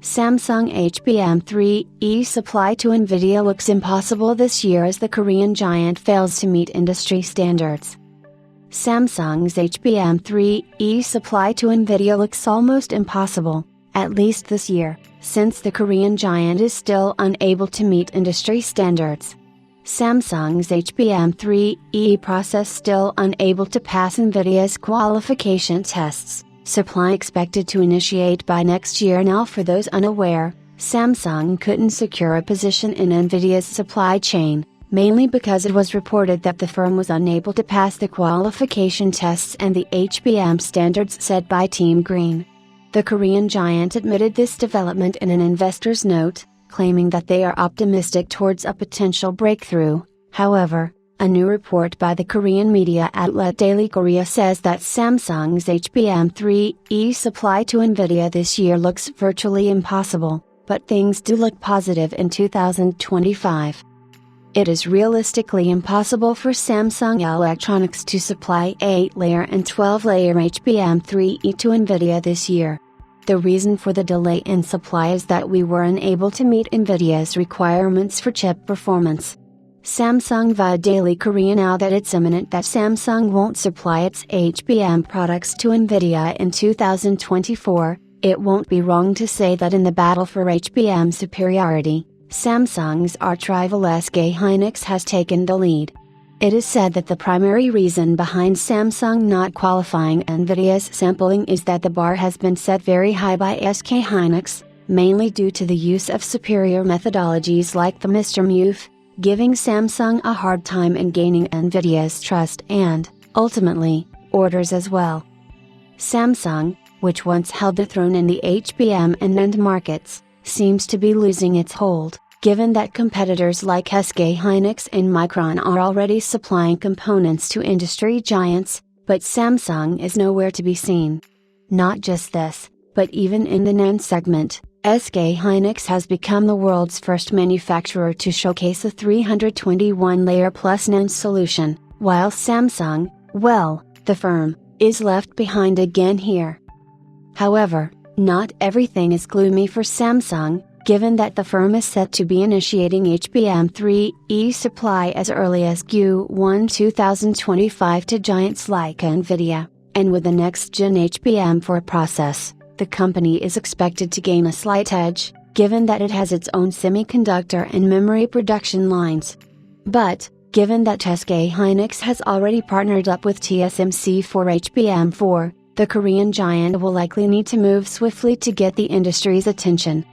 Samsung HBM3E supply to NVIDIA looks impossible this year as the Korean giant fails to meet industry standards. Samsung's HBM3E supply to NVIDIA looks almost impossible, at least this year, since the Korean giant is still unable to meet industry standards. Samsung's HBM3E process still unable to pass NVIDIA's qualification tests, supply expected to initiate by next year. Now, for those unaware, Samsung couldn't secure a position in NVIDIA's supply chain, mainly because it was reported that the firm was unable to pass the qualification tests and the HBM standards set by Team Green. The Korean giant admitted this development in an investor's note, claiming that they are optimistic towards a potential breakthrough. However, a new report by the Korean media outlet Daily Korea says that Samsung's HBM3E supply to NVIDIA this year looks virtually impossible, but things do look positive in 2025. It is realistically impossible for Samsung Electronics to supply 8-layer and 12-layer HBM3E to NVIDIA this year. The reason for the delay in supply is that we were unable to meet NVIDIA's requirements for chip performance. Samsung via Daily Korea now that it's imminent that Samsung won't supply its HBM products to NVIDIA in 2024, it won't be wrong to say that in the battle for HBM superiority, Samsung's arch-rival SK Hynix has taken the lead. It is said that the primary reason behind Samsung not qualifying NVIDIA's sampling is that the bar has been set very high by SK Hynix, mainly due to the use of superior methodologies like the Mr. Move, giving Samsung a hard time in gaining NVIDIA's trust and, ultimately, orders as well. Samsung, which once held the throne in the HBM and NAND markets, seems to be losing its hold, given that competitors like SK Hynix and Micron are already supplying components to industry giants, but Samsung is nowhere to be seen. Not just this, but even in the NAND segment, SK Hynix has become the world's first manufacturer to showcase a 321-layer plus NAND solution, while Samsung, well, the firm, is left behind again here. However, not everything is gloomy for Samsung, given that the firm is set to be initiating HBM3E supply as early as Q1 2025 to giants like NVIDIA, and with the next-gen HBM4 process, the company is expected to gain a slight edge, given that it has its own semiconductor and memory production lines. But, given that SK Hynix has already partnered up with TSMC for HBM4, the Korean giant will likely need to move swiftly to get the industry's attention.